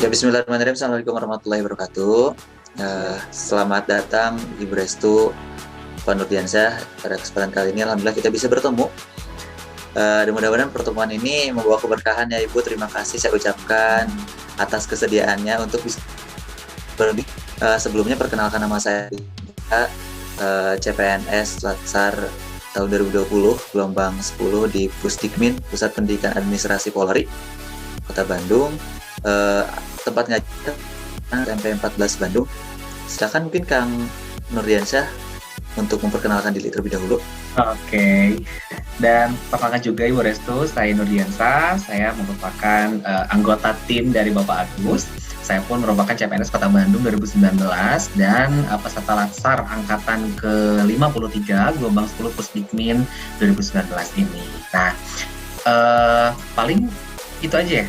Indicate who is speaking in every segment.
Speaker 1: Ya, bismillahirrahmanirrahim. Assalamualaikum warahmatullahi wabarakatuh. Selamat datang Ibu Restu, Pak Nurdiansyah. Pada kesempatan kali ini, alhamdulillah kita bisa bertemu. Dan mudah-mudahan pertemuan ini membawa keberkahan ya Ibu. Terima kasih saya ucapkan atas kesediaannya untuk bisa berbagi. Sebelumnya perkenalkan nama saya CPNS Latsar tahun 2020, gelombang 10 di Pusdikmin, Pusat Pendidikan Administrasi Polri, Kota Bandung. Tempat ngajar SMP 14 Bandung. Silakan mungkin Kang Nurdiansyah untuk memperkenalkan diri terlebih dahulu.
Speaker 2: Oke. Dan perkenalkan juga Ibu Restu, saya Nurdiansyah. Saya merupakan anggota tim dari Bapak Agus. Saya pun merupakan CPNS Kota Bandung 2019 dan peserta Latsar angkatan ke-53 gelombang 10 Pusdikmin 2019 ini. Nah, paling itu aja ya.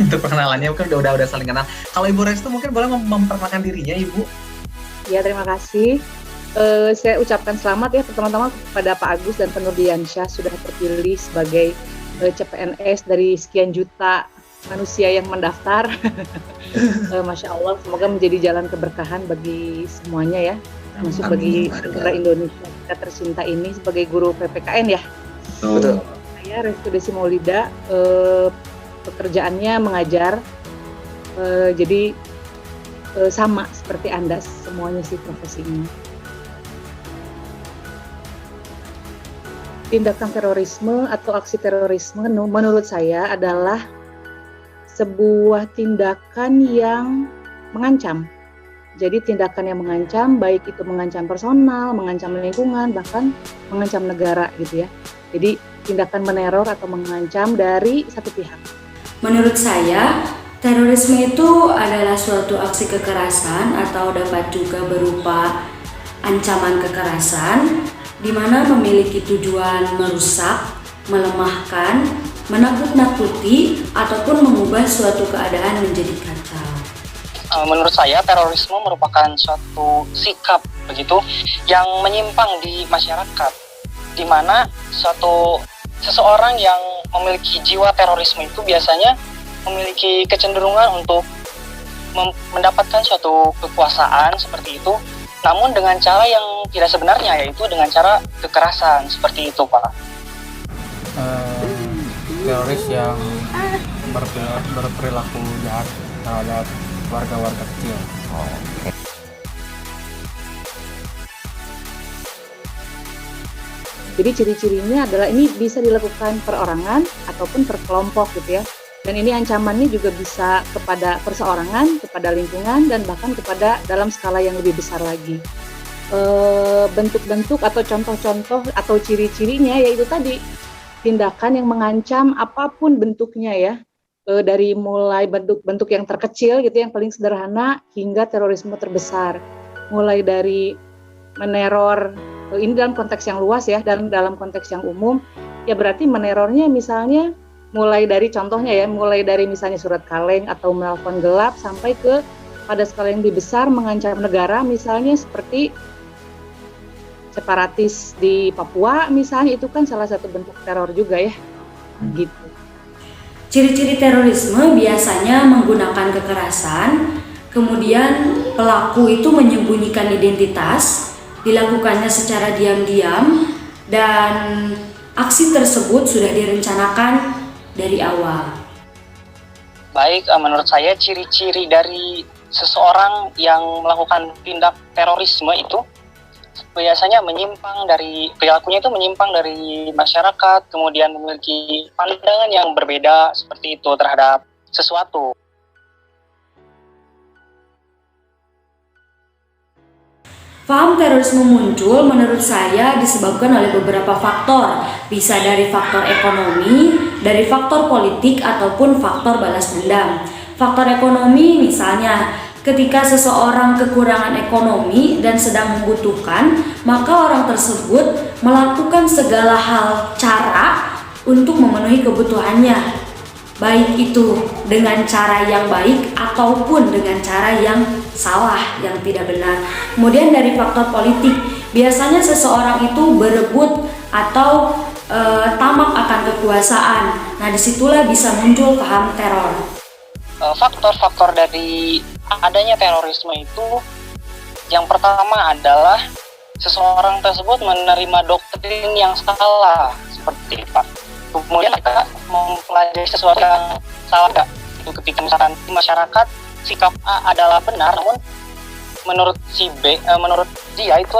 Speaker 2: Untuk perkenalannya mungkin udah saling kenal. Kalau Ibu Restu mungkin boleh memperkenalkan dirinya, Ibu.
Speaker 3: Ya, terima kasih. Saya ucapkan selamat ya pertama-tama kepada Pak Agus dan Pak Nurdiansyah sudah terpilih sebagai CPNS dari sekian juta manusia yang mendaftar. Masya Allah, semoga menjadi jalan keberkahan bagi semuanya ya. Masuk bagi negara Indonesia kita tercinta ini sebagai guru PPKN ya.
Speaker 1: Betul.
Speaker 3: Saya Restu Desi Maulida. Pekerjaannya mengajar, jadi sama seperti Anda semuanya sih profesinya. Tindakan terorisme atau aksi terorisme menurut saya adalah sebuah tindakan yang mengancam. Jadi tindakan yang mengancam, baik itu mengancam personal, mengancam lingkungan, bahkan mengancam negara gitu ya. Jadi tindakan meneror atau mengancam dari satu pihak.
Speaker 4: Menurut saya, terorisme itu adalah suatu aksi kekerasan atau dapat juga berupa ancaman kekerasan di mana memiliki tujuan merusak, melemahkan, menakut-nakuti, ataupun mengubah suatu keadaan menjadi kacau.
Speaker 5: Menurut saya, terorisme merupakan suatu sikap begitu yang menyimpang di masyarakat, di mana seseorang yang memiliki jiwa terorisme itu biasanya memiliki kecenderungan untuk mendapatkan suatu kekuasaan seperti itu, namun dengan cara yang tidak sebenarnya, yaitu dengan cara kekerasan seperti itu, Pak.
Speaker 6: Teroris yang berperilaku jahat terhadap warga-warga kecil.
Speaker 3: Jadi ciri-cirinya adalah ini bisa dilakukan perorangan ataupun per kelompok gitu ya. Dan ini ancamannya juga bisa kepada perseorangan, kepada lingkungan, dan bahkan kepada dalam skala yang lebih besar lagi. Bentuk-bentuk atau contoh-contoh atau ciri-cirinya yaitu tadi tindakan yang mengancam apapun bentuknya ya. Dari mulai bentuk-bentuk yang terkecil gitu yang paling sederhana hingga terorisme terbesar. Mulai dari meneror, ini dalam konteks yang luas ya, dan dalam konteks yang umum ya berarti menerornya misalnya mulai dari contohnya ya, mulai dari misalnya surat kaleng atau menelpon gelap sampai ke pada skala yang lebih besar mengancam negara, misalnya seperti separatis di Papua misalnya, itu kan salah satu bentuk teror juga ya. Gitu.
Speaker 4: Ciri-ciri terorisme biasanya menggunakan kekerasan, kemudian pelaku itu menyembunyikan identitas, dilakukannya secara diam-diam, dan aksi tersebut sudah direncanakan dari awal.
Speaker 5: Baik, menurut saya ciri-ciri dari seseorang yang melakukan tindak terorisme itu biasanya perilakunya itu menyimpang dari masyarakat, kemudian memiliki pandangan yang berbeda seperti itu terhadap sesuatu.
Speaker 4: Paham terorisme muncul menurut saya disebabkan oleh beberapa faktor, bisa dari faktor ekonomi, dari faktor politik, ataupun faktor balas dendam. Faktor ekonomi misalnya, ketika seseorang kekurangan ekonomi dan sedang membutuhkan, maka orang tersebut melakukan segala hal cara untuk memenuhi kebutuhannya, baik itu dengan cara yang baik ataupun dengan cara yang salah, yang tidak benar. Kemudian dari faktor politik, biasanya seseorang itu berebut atau tamak akan kekuasaan. Nah, disitulah bisa muncul paham teror.
Speaker 5: faktor-faktor dari adanya terorisme itu, yang pertama adalah seseorang tersebut menerima doktrin yang salah seperti itu. Kemudian mereka mempelajari sesuatu yang salah, itu ketika misalkan di masyarakat sikap A adalah benar, namun menurut si B, menurut dia itu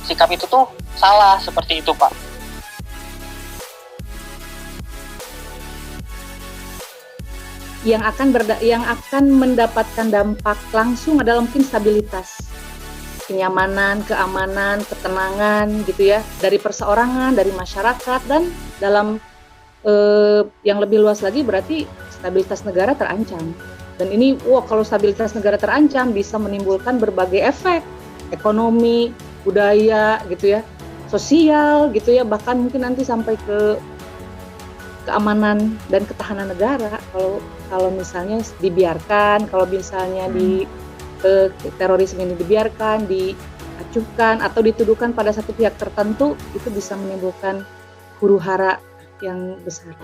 Speaker 5: sikap itu tuh salah, seperti itu, Pak.
Speaker 3: Yang akan mendapatkan dampak langsung adalah mungkin stabilitas, kenyamanan, keamanan, ketenangan gitu ya, dari perseorangan, dari masyarakat, dan dalam yang lebih luas lagi berarti stabilitas negara terancam. Dan ini kalau stabilitas negara terancam bisa menimbulkan berbagai efek ekonomi, budaya gitu ya, sosial gitu ya, bahkan mungkin nanti sampai ke keamanan dan ketahanan negara kalau misalnya dibiarkan, kalau misalnya di terorisme ini dibiarkan, diacuhkan atau dituduhkan pada satu pihak tertentu, itu bisa menimbulkan huru-hara yang besar.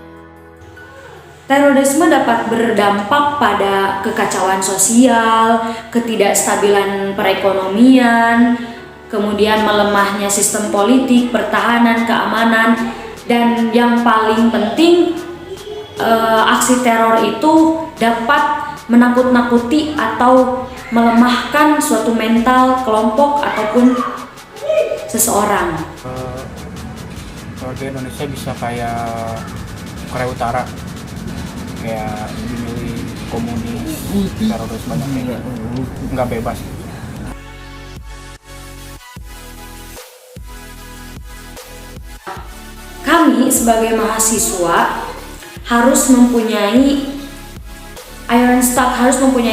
Speaker 4: Terorisme dapat berdampak pada kekacauan sosial, ketidakstabilan perekonomian, kemudian melemahnya sistem politik, pertahanan, keamanan, dan yang paling penting aksi teror itu dapat menakut-nakuti atau melemahkan suatu mental kelompok ataupun seseorang.
Speaker 6: Warga Indonesia bisa kayak Korea Utara, kayak dimilih komunis, teroris banyak kayak nggak bebas.
Speaker 4: Kami sebagai mahasiswa harus mempunyai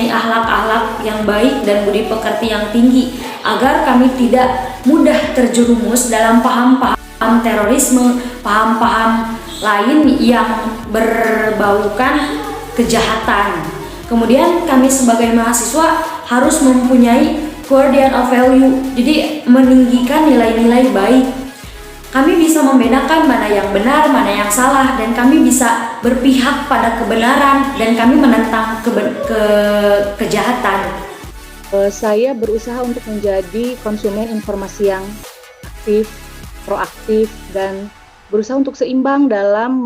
Speaker 4: akhlak-akhlak yang baik dan budi pekerti yang tinggi agar kami tidak mudah terjerumus dalam paham-paham terorisme, paham-paham lain yang berbaukan kejahatan. Kemudian kami sebagai mahasiswa harus mempunyai guardian of value, jadi meninggikan nilai-nilai baik. Kami bisa membedakan mana yang benar, mana yang salah, dan kami bisa berpihak pada kebenaran, dan kami menentang kejahatan.
Speaker 3: Saya berusaha untuk menjadi konsumen informasi yang aktif, proaktif, dan berusaha untuk seimbang dalam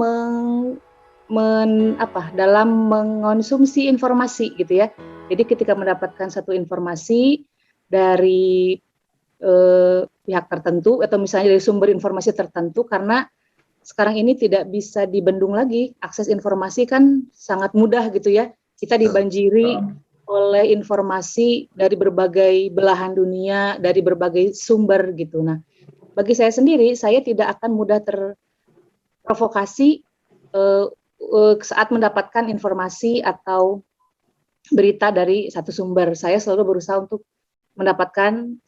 Speaker 3: dalam mengonsumsi informasi gitu ya. Jadi ketika mendapatkan satu informasi dari pihak tertentu atau misalnya dari sumber informasi tertentu, karena sekarang ini tidak bisa dibendung lagi, akses informasi kan sangat mudah gitu ya, kita dibanjiri oleh informasi dari berbagai belahan dunia, dari berbagai sumber gitu. Nah, bagi saya sendiri, saya tidak akan mudah terprovokasi saat mendapatkan informasi atau berita dari satu sumber. Saya selalu berusaha untuk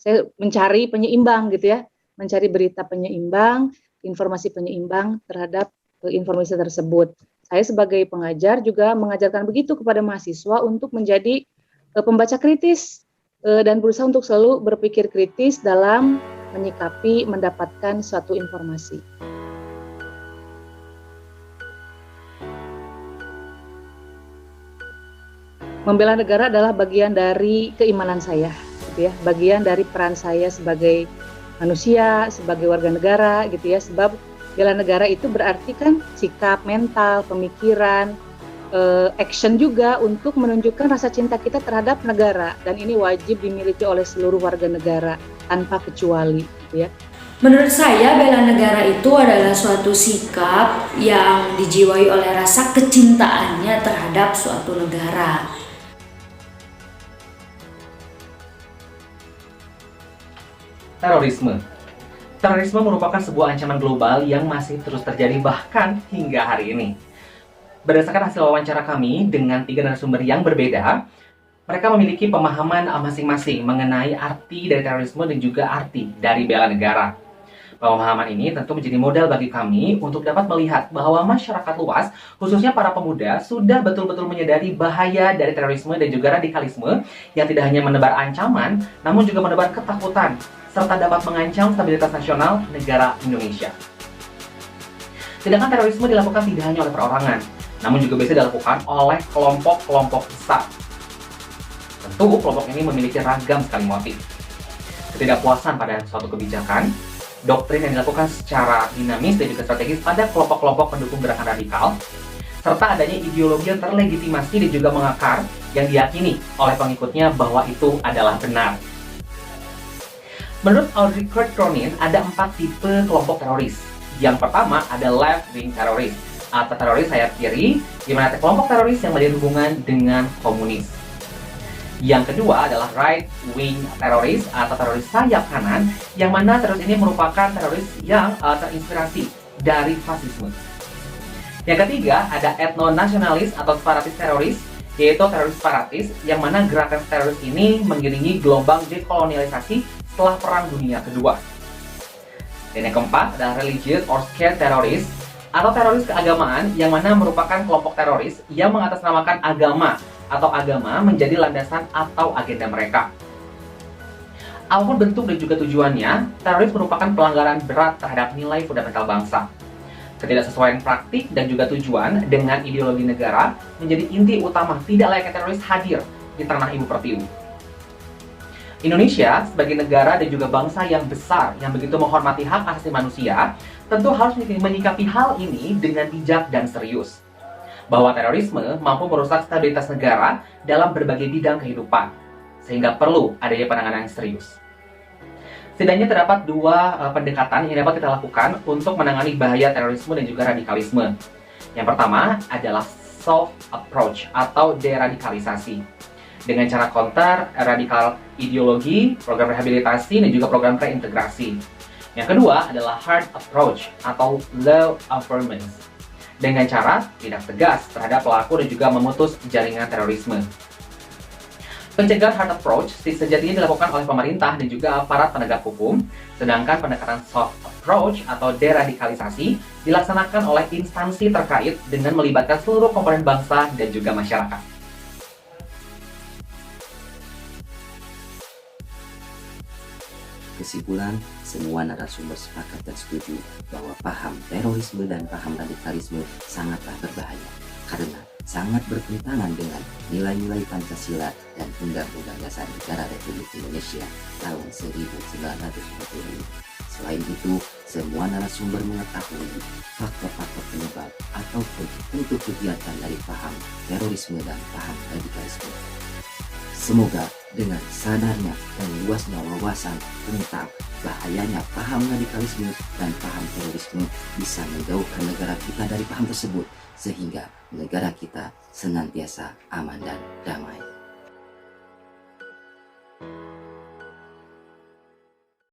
Speaker 3: saya mencari penyeimbang gitu ya, mencari berita penyeimbang, informasi penyeimbang terhadap informasi tersebut. Saya sebagai pengajar juga mengajarkan begitu kepada mahasiswa untuk menjadi pembaca kritis dan berusaha untuk selalu berpikir kritis dalam menyikapi mendapatkan suatu informasi. Membela negara adalah bagian dari keimanan saya. Ya, bagian dari peran saya sebagai manusia, sebagai warga negara gitu ya, sebab bela negara itu berarti kan sikap mental, pemikiran, action juga untuk menunjukkan rasa cinta kita terhadap negara, dan ini wajib dimiliki oleh seluruh warga negara tanpa kecuali gitu ya.
Speaker 4: Menurut saya bela negara itu adalah suatu sikap yang dijiwai oleh rasa kecintaannya terhadap suatu negara.
Speaker 2: Terorisme merupakan sebuah ancaman global yang masih terus terjadi bahkan hingga hari ini. Berdasarkan hasil wawancara kami dengan 3 narasumber yang berbeda, mereka memiliki pemahaman masing-masing mengenai arti dari terorisme dan juga arti dari bela negara. Pemahaman ini tentu menjadi modal bagi kami untuk dapat melihat bahwa masyarakat luas, khususnya para pemuda, sudah betul-betul menyadari bahaya dari terorisme dan juga radikalisme yang tidak hanya menebar ancaman, namun juga menebar ketakutan, serta dapat mengancam stabilitas nasional negara Indonesia. Sedangkan terorisme dilakukan tidak hanya oleh perorangan, namun juga bisa dilakukan oleh kelompok-kelompok besar. Tentu kelompok ini memiliki ragam sekali motif. Ketidakpuasan pada suatu kebijakan, doktrin yang dilakukan secara dinamis dan juga strategis pada kelompok-kelompok pendukung gerakan radikal, serta adanya ideologi yang terlegitimasi dan juga mengakar yang diyakini oleh pengikutnya bahwa itu adalah benar. Menurut Audrey Kurt Cronin, ada 4 tipe kelompok teroris. Yang pertama ada left-wing teroris, atau teroris sayap kiri, di mana ada kelompok teroris yang memiliki hubungan dengan komunis. Yang kedua adalah right-wing teroris, atau teroris sayap kanan, yang mana teroris ini merupakan teroris yang terinspirasi dari fasisme. Yang ketiga ada etno-nasionalis atau separatis teroris, yaitu teroris separatis, yang mana gerakan teroris ini mengiringi gelombang dekolonialisasi setelah Perang Dunia Kedua. Dan yang keempat adalah religious or scared terrorist, atau teroris keagamaan, yang mana merupakan kelompok teroris yang mengatasnamakan agama atau agama menjadi landasan atau agenda mereka. Apapun bentuk dan juga tujuannya, teroris merupakan pelanggaran berat terhadap nilai fundamental bangsa. Ketidaksesuaian praktik dan juga tujuan dengan ideologi negara menjadi inti utama tidak layaknya teroris hadir di tanah ibu pertiwi. Indonesia sebagai negara dan juga bangsa yang besar yang begitu menghormati hak asasi manusia, tentu harus menyikapi hal ini dengan bijak dan serius. Bahwa terorisme mampu merusak stabilitas negara dalam berbagai bidang kehidupan, sehingga perlu adanya penanganan yang serius. Setidaknya terdapat 2 pendekatan yang dapat kita lakukan untuk menangani bahaya terorisme dan juga radikalisme. Yang pertama adalah soft approach atau deradikalisasi, dengan cara counter radikal ideologi, program rehabilitasi, dan juga program reintegrasi. Yang kedua adalah hard approach atau law affirmance, dengan cara tidak tegas terhadap pelaku dan juga memutus jaringan terorisme. Pencegahan hard approach sejatinya dilakukan oleh pemerintah dan juga aparat penegak hukum, sedangkan pendekatan soft approach atau deradikalisasi dilaksanakan oleh instansi terkait dengan melibatkan seluruh komponen bangsa dan juga masyarakat.
Speaker 7: Kesimpulan, semua narasumber sepakat dan setuju bahwa paham terorisme dan paham radikalisme sangatlah berbahaya karena sangat bertentangan dengan nilai-nilai Pancasila dan Undang-Undang Dasar Negara Republik Indonesia tahun 1945. Selain itu, semua narasumber mengetahui faktor-faktor penyebab ataupun untuk kegiatan dari paham terorisme dan paham radikalisme. Semoga dengan sadarnya dan luasnya wawasan tentang bahayanya paham radikalisme dan paham terorisme bisa menjauhkan negara kita dari paham tersebut, sehingga negara kita senantiasa aman dan damai.